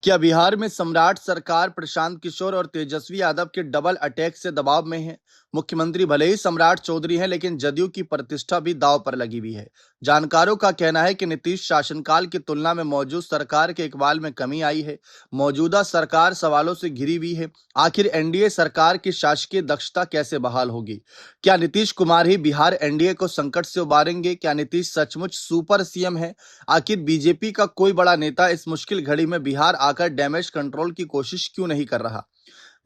क्या बिहार में सम्राट सरकार प्रशांत किशोर और तेजस्वी यादव के डबल अटैक से दबाव में है? मुख्यमंत्री भले ही सम्राट चौधरी हैं, लेकिन जदयू की प्रतिष्ठा भी दांव पर लगी हुई है। जानकारों का कहना है कि नीतीश शासनकाल की तुलना में मौजूद सरकार के इकबाल में कमी आई है। मौजूदा सरकार सवालों से घिरी हुई है। आखिर एनडीए सरकार की शासकीय दक्षता कैसे बहाल होगी? क्या नीतीश कुमार ही बिहार एनडीए को संकट से उबारेंगे? क्या नीतीश सचमुच सुपर सीएम है? आखिर बीजेपी का कोई बड़ा नेता इस मुश्किल घड़ी में बिहार आकर डैमेज कंट्रोल की कोशिश क्यों नहीं कर रहा?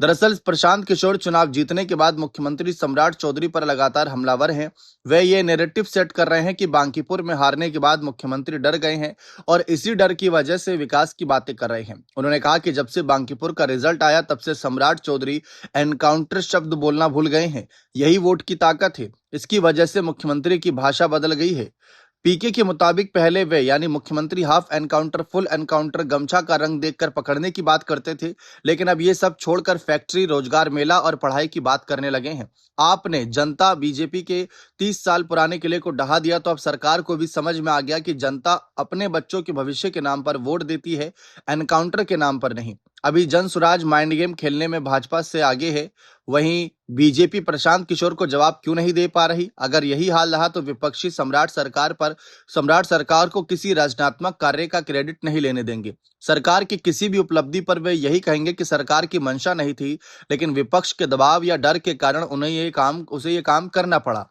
दरअसल प्रशांत किशोर चुनाव जीतने के बाद मुख्यमंत्री सम्राट चौधरी पर लगातार हमलावर हैं। वे ये नैरेटिव सेट कर रहे हैं कि बांकीपुर में हारने के बाद मुख्यमंत्री डर गए हैं और इसी डर की वजह से विकास की बातें कर रहे हैं। उन्होंने कहा कि जब से बांकीपुर का रिजल्ट आया तब से सम्राट चौधरी एनकाउंटर शब्द बोलना भूल गए हैं। यही वोट की ताकत है। इसकी वजह से मुख्यमंत्री की भाषा बदल गई है। पीके के मुताबिक पहले वे यानी मुख्यमंत्री हाफ एनकाउंटर, फुल एनकाउंटर, गमछा का रंग देखकर पकड़ने की बात करते थे, लेकिन अब ये सब छोड़कर फैक्ट्री, रोजगार मेला और पढ़ाई की बात करने लगे हैं। आपने जनता बीजेपी के 30 साल पुराने किले को ढहा दिया, तो अब सरकार को भी समझ में आ गया कि जनता अपने बच्चों के भविष्य के नाम पर वोट देती है, एनकाउंटर के नाम पर नहीं। अभी जनसुराज माइंड गेम खेलने में भाजपा से आगे है। वहीं बीजेपी प्रशांत किशोर को जवाब क्यों नहीं दे पा रही? अगर यही हाल रहा तो विपक्षी सम्राट सरकार को किसी रचनात्मक कार्य का क्रेडिट नहीं लेने देंगे। सरकार की किसी भी उपलब्धि पर वे यही कहेंगे कि सरकार की मंशा नहीं थी, लेकिन विपक्ष के दबाव या डर के कारण उसे ये काम करना पड़ा।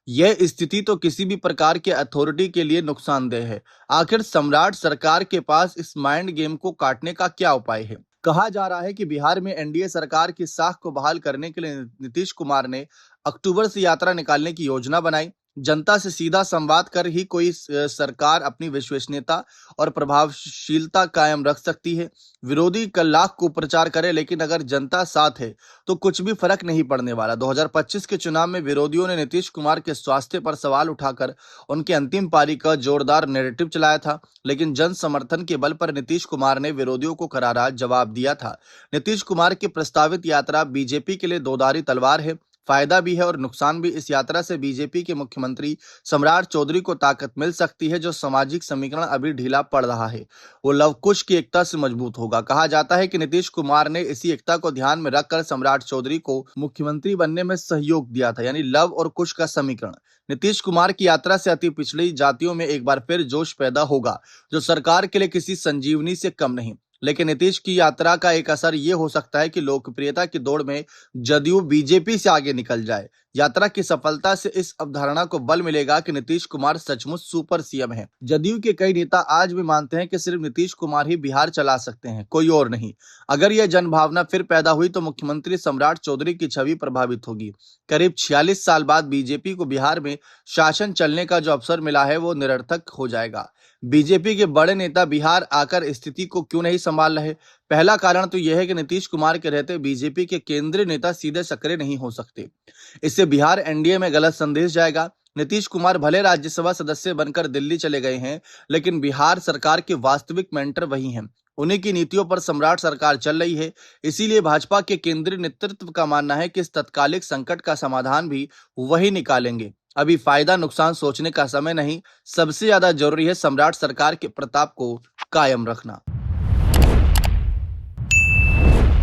यह स्थिति तो किसी भी प्रकार के अथॉरिटी के लिए नुकसानदेह है। आखिर सम्राट सरकार के पास इस माइंड गेम को काटने का क्या उपाय है? कहा जा रहा है कि बिहार में एनडीए सरकार की साख को बहाल करने के लिए नीतीश कुमार ने अक्टूबर से यात्रा निकालने की योजना बनाई। जनता से सीधा संवाद कर ही कोई सरकार अपनी विश्वसनीयता और प्रभावशीलता कायम रख सकती है। विरोधी का लाख को प्रचार करे, लेकिन अगर जनता साथ है तो कुछ भी फर्क नहीं पड़ने वाला। 2025 के चुनाव में विरोधियों ने नीतीश कुमार के स्वास्थ्य पर सवाल उठाकर उनके अंतिम पारी का जोरदार नैरेटिव चलाया था, लेकिन जन समर्थन के बल पर नीतीश कुमार ने विरोधियों को करारा जवाब दिया था। नीतीश कुमार की प्रस्तावित यात्रा बीजेपी के लिए दोधारी तलवार है। फायदा भी है और नुकसान भी। इस यात्रा से बीजेपी के मुख्यमंत्री सम्राट चौधरी को ताकत मिल सकती है, जो सामाजिक समीकरण अभी ढीला पड़ रहा है, वो लवकुश की एकता से मजबूत होगा। कहा जाता है कि नीतीश कुमार ने इसी एकता को ध्यान में रखकर सम्राट चौधरी को मुख्यमंत्री बनने में सहयोग दिया था, यानी लव और कुश का समीकरण। नीतीश कुमार की यात्रा से अति पिछड़ी जातियों में एक बार फिर जोश पैदा होगा, जो सरकार के लिए किसी संजीवनी से कम नहीं। लेकिन नीतीश की यात्रा का एक असर ये हो सकता है कि लोकप्रियता की दौड़ में जदयू बीजेपी से आगे निकल जाए। यात्रा की सफलता से इस अवधारणा को बल मिलेगा कि नीतीश कुमार सचमुच सुपर सीएम है। जदयू के कई नेता आज भी मानते हैं कि सिर्फ नीतीश कुमार ही बिहार चला सकते हैं, कोई और नहीं। अगर यह जनभावना फिर पैदा हुई तो मुख्यमंत्री सम्राट चौधरी की छवि प्रभावित होगी। करीब 46 साल बाद बीजेपी को बिहार में शासन चलने का जो अवसर मिला है, वो निरर्थक हो जाएगा। बीजेपी के बड़े नेता बिहार आकर स्थिति को क्यों नहीं संभाल रहे? पहला कारण तो यह है कि नीतीश कुमार के रहते बीजेपी के केंद्रीय नेता सीधे सक्रिय नहीं हो सकते। इससे बिहार एनडीए में गलत संदेश जाएगा। नीतीश कुमार भले राज्यसभा सदस्य बनकर दिल्ली चले गए हैं, लेकिन बिहार सरकार के वास्तविक मेंटर वही हैं। उन्हीं की नीतियों पर सम्राट सरकार चल रही है। इसीलिए भाजपा के केंद्रीय नेतृत्व का मानना है कि इस तत्कालिक संकट का समाधान भी वही निकालेंगे। अभी फायदा नुकसान सोचने का समय नहीं, सबसे ज्यादा जरूरी है सम्राट सरकार के प्रताप को कायम रखना।